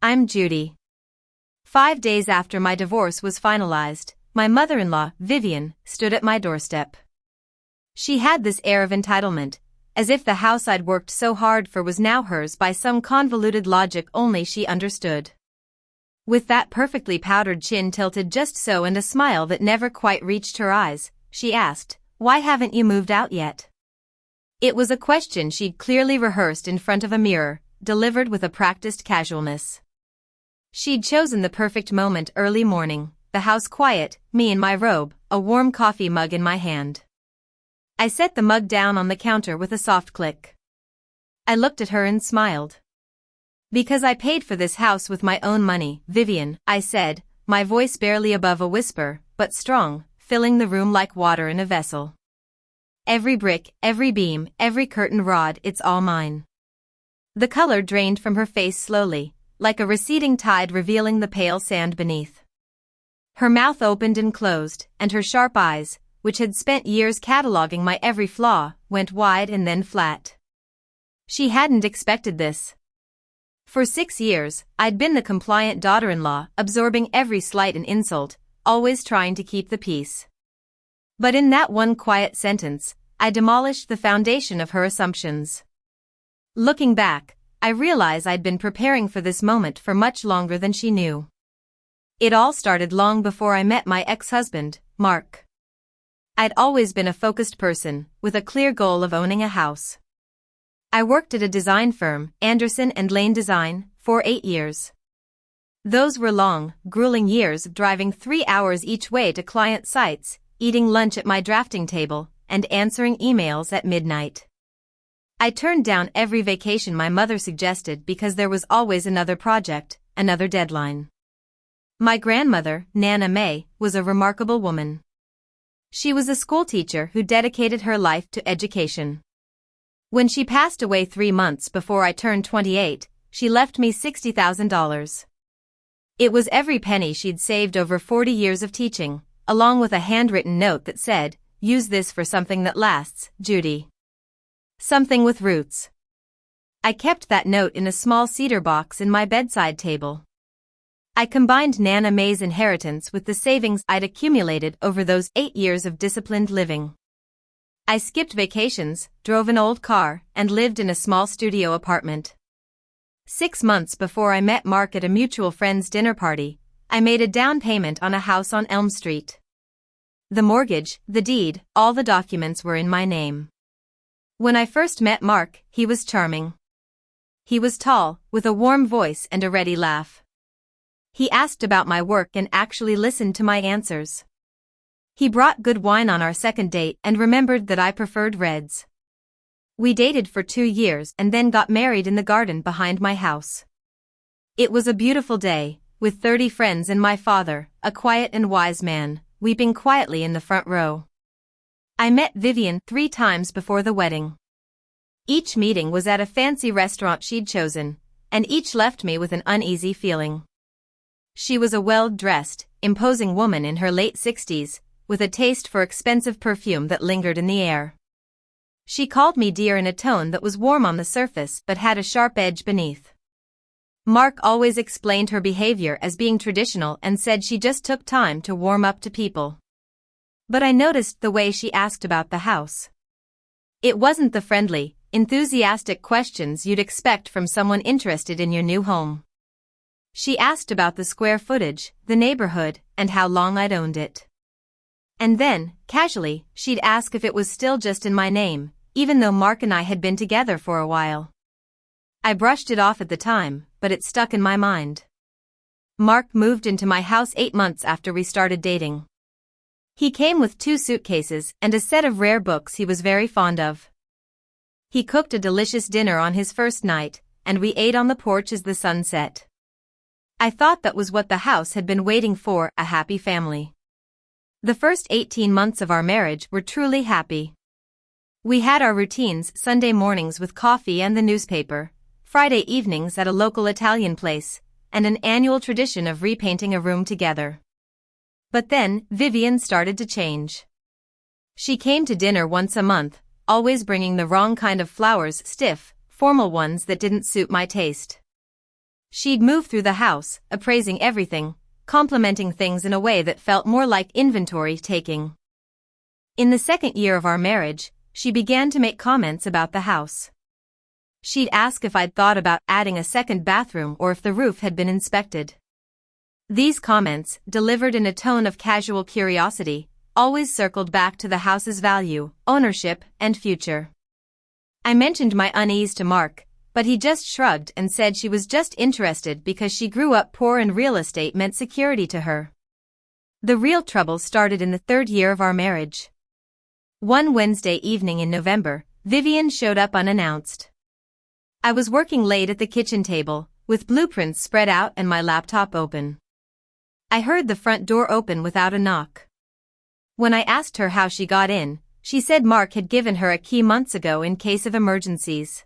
I'm Judy. 5 days after my divorce was finalized, my mother-in-law, Vivian, stood at my doorstep. She had this air of entitlement, as if the house I'd worked so hard for was now hers by some convoluted logic only she understood. With that perfectly powdered chin tilted just so and a smile that never quite reached her eyes, she asked, "Why haven't you moved out yet?" It was a question she'd clearly rehearsed in front of a mirror, delivered with a practiced casualness. She'd chosen the perfect moment: early morning, the house quiet, me in my robe, a warm coffee mug in my hand. I set the mug down on the counter with a soft click. I looked at her and smiled. "Because I paid for this house with my own money, Vivian," I said, my voice barely above a whisper, but strong, filling the room like water in a vessel. "Every brick, every beam, every curtain rod, it's all mine." The color drained from her face slowly, like a receding tide revealing the pale sand beneath. Her mouth opened and closed, and her sharp eyes, which had spent years cataloging my every flaw, went wide and then flat. She hadn't expected this. For 6 years, I'd been the compliant daughter-in-law, absorbing every slight and insult, always trying to keep the peace. But in that one quiet sentence, I demolished the foundation of her assumptions. Looking back, I realize I'd been preparing for this moment for much longer than she knew. It all started long before I met my ex-husband, Mark. I'd always been a focused person, with a clear goal of owning a house. I worked at a design firm, Anderson & Lane Design, for 8 years. Those were long, grueling years of driving 3 hours each way to client sites, eating lunch at my drafting table, and answering emails at midnight. I turned down every vacation my mother suggested because there was always another project, another deadline. My grandmother, Nana May, was a remarkable woman. She was a schoolteacher who dedicated her life to education. When she passed away 3 months before I turned 28, she left me $60,000. It was every penny she'd saved over 40 years of teaching, along with a handwritten note that said, "Use this for something that lasts, Judy. Something with roots." I kept that note in a small cedar box in my bedside table. I combined Nana May's inheritance with the savings I'd accumulated over those 8 years of disciplined living. I skipped vacations, drove an old car, and lived in a small studio apartment. 6 months before I met Mark at a mutual friend's dinner party, I made a down payment on a house on Elm Street. The mortgage, the deed, all the documents were in my name. When I first met Mark, he was charming. He was tall, with a warm voice and a ready laugh. He asked about my work and actually listened to my answers. He brought good wine on our second date and remembered that I preferred reds. We dated for 2 years and then got married in the garden behind my house. It was a beautiful day, with 30 friends and my father, a quiet and wise man, weeping quietly in the front row. I met Vivian 3 times before the wedding. Each meeting was at a fancy restaurant she'd chosen, and each left me with an uneasy feeling. She was a well-dressed, imposing woman in her late 60s, with a taste for expensive perfume that lingered in the air. She called me dear in a tone that was warm on the surface but had a sharp edge beneath. Mark always explained her behavior as being traditional and said she just took time to warm up to people. But I noticed the way she asked about the house. It wasn't the friendly, enthusiastic questions you'd expect from someone interested in your new home. She asked about the square footage, the neighborhood, and how long I'd owned it. And then, casually, she'd ask if it was still just in my name, even though Mark and I had been together for a while. I brushed it off at the time, but it stuck in my mind. Mark moved into my house 8 months after we started dating. He came with 2 suitcases and a set of rare books he was very fond of. He cooked a delicious dinner on his first night, and we ate on the porch as the sun set. I thought that was what the house had been waiting for, a happy family. The first 18 months of our marriage were truly happy. We had our routines: Sunday mornings with coffee and the newspaper, Friday evenings at a local Italian place, and an annual tradition of repainting a room together. But then, Vivian started to change. She came to dinner once a month, always bringing the wrong kind of flowers, stiff, formal ones that didn't suit my taste. She'd move through the house, appraising everything, complimenting things in a way that felt more like inventory taking. In the second year of our marriage, she began to make comments about the house. She'd ask if I'd thought about adding a second bathroom or if the roof had been inspected. These comments, delivered in a tone of casual curiosity, always circled back to the house's value, ownership, and future. I mentioned my unease to Mark, but he just shrugged and said she was just interested because she grew up poor and real estate meant security to her. The real trouble started in the third year of our marriage. One Wednesday evening in November, Vivian showed up unannounced. I was working late at the kitchen table, with blueprints spread out and my laptop open. I heard the front door open without a knock. When I asked her how she got in, she said Mark had given her a key months ago in case of emergencies.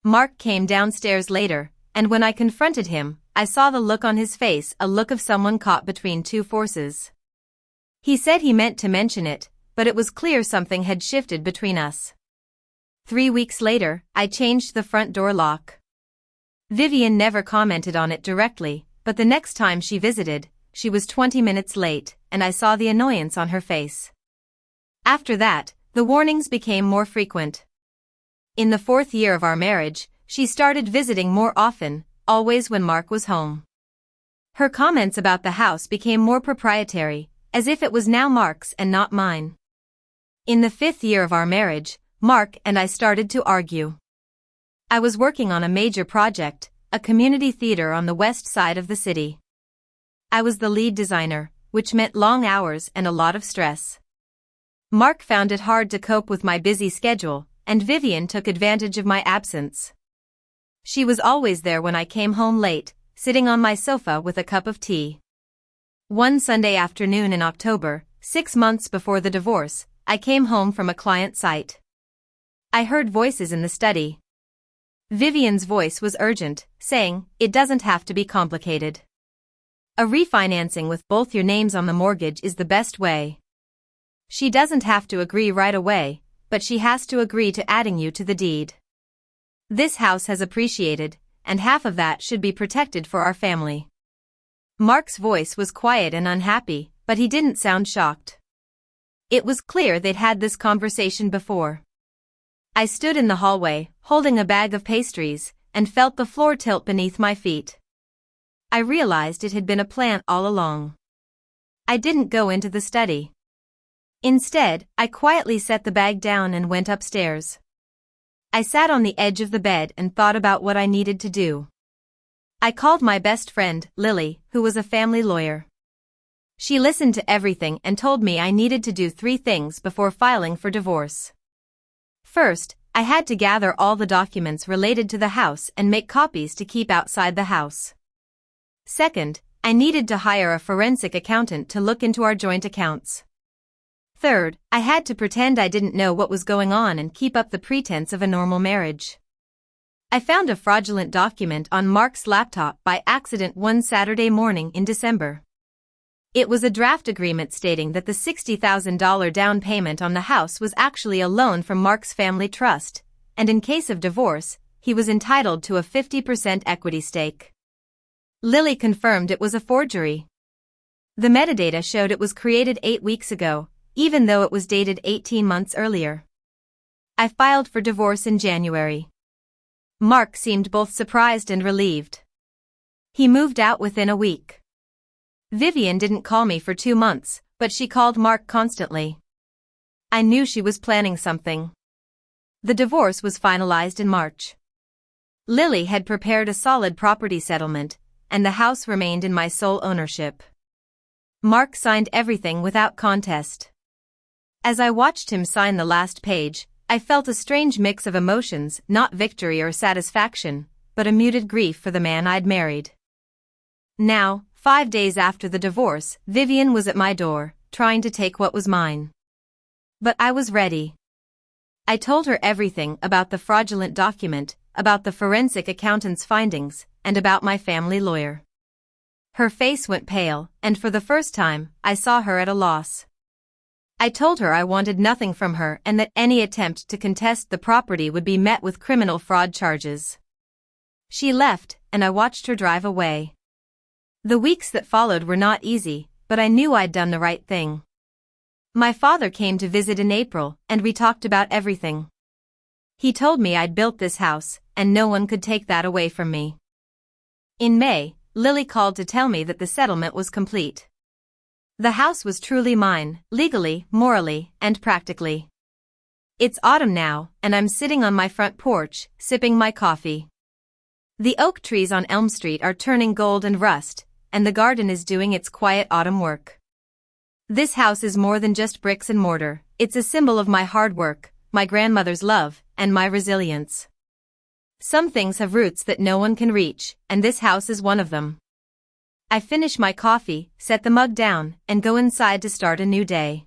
Mark came downstairs later, and when I confronted him, I saw the look on his face, a look of someone caught between two forces. He said he meant to mention it, but it was clear something had shifted between us. 3 weeks later, I changed the front door lock. Vivian never commented on it directly, but the next time she visited, she was 20 minutes late, and I saw the annoyance on her face. After that, the warnings became more frequent. In the fourth year of our marriage, she started visiting more often, always when Mark was home. Her comments about the house became more proprietary, as if it was now Mark's and not mine. In the fifth year of our marriage, Mark and I started to argue. I was working on a major project, a community theater on the west side of the city. I was the lead designer, which meant long hours and a lot of stress. Mark found it hard to cope with my busy schedule, and Vivian took advantage of my absence. She was always there when I came home late, sitting on my sofa with a cup of tea. One Sunday afternoon in October, 6 months before the divorce, I came home from a client site. I heard voices in the study. Vivian's voice was urgent, saying, "It doesn't have to be complicated. A refinancing with both your names on the mortgage is the best way. She doesn't have to agree right away, but she has to agree to adding you to the deed. This house has appreciated, and half of that should be protected for our family." Mark's voice was quiet and unhappy, but he didn't sound shocked. It was clear they'd had this conversation before. I stood in the hallway, holding a bag of pastries, and felt the floor tilt beneath my feet. I realized it had been a plan all along. I didn't go into the study. Instead, I quietly set the bag down and went upstairs. I sat on the edge of the bed and thought about what I needed to do. I called my best friend, Lily, who was a family lawyer. She listened to everything and told me I needed to do 3 things before filing for divorce. First, I had to gather all the documents related to the house and make copies to keep outside the house. Second, I needed to hire a forensic accountant to look into our joint accounts. Third, I had to pretend I didn't know what was going on and keep up the pretense of a normal marriage. I found a fraudulent document on Mark's laptop by accident one Saturday morning in December. It was a draft agreement stating that the $60,000 down payment on the house was actually a loan from Mark's family trust, and in case of divorce, he was entitled to a 50% equity stake. Lily confirmed it was a forgery. The metadata showed it was created 8 weeks ago, even though it was dated 18 months earlier. I filed for divorce in January. Mark seemed both surprised and relieved. He moved out within a week. Vivian didn't call me for 2 months, but she called Mark constantly. I knew she was planning something. The divorce was finalized in March. Lily had prepared a solid property settlement, and the house remained in my sole ownership. Mark signed everything without contest. As I watched him sign the last page, I felt a strange mix of emotions, not victory or satisfaction, but a muted grief for the man I'd married. Now, 5 days after the divorce, Vivian was at my door, trying to take what was mine. But I was ready. I told her everything about the fraudulent document, about the forensic accountant's findings, and about my family lawyer. Her face went pale, and for the first time, I saw her at a loss. I told her I wanted nothing from her and that any attempt to contest the property would be met with criminal fraud charges. She left, and I watched her drive away. The weeks that followed were not easy, but I knew I'd done the right thing. My father came to visit in April, and we talked about everything. He told me I'd built this house, and no one could take that away from me. In May, Lily called to tell me that the settlement was complete. The house was truly mine, legally, morally, and practically. It's autumn now, and I'm sitting on my front porch, sipping my coffee. The oak trees on Elm Street are turning gold and rust, and the garden is doing its quiet autumn work. This house is more than just bricks and mortar, it's a symbol of my hard work, my grandmother's love, and my resilience. Some things have roots that no one can reach, and this house is one of them. I finish my coffee, set the mug down, and go inside to start a new day.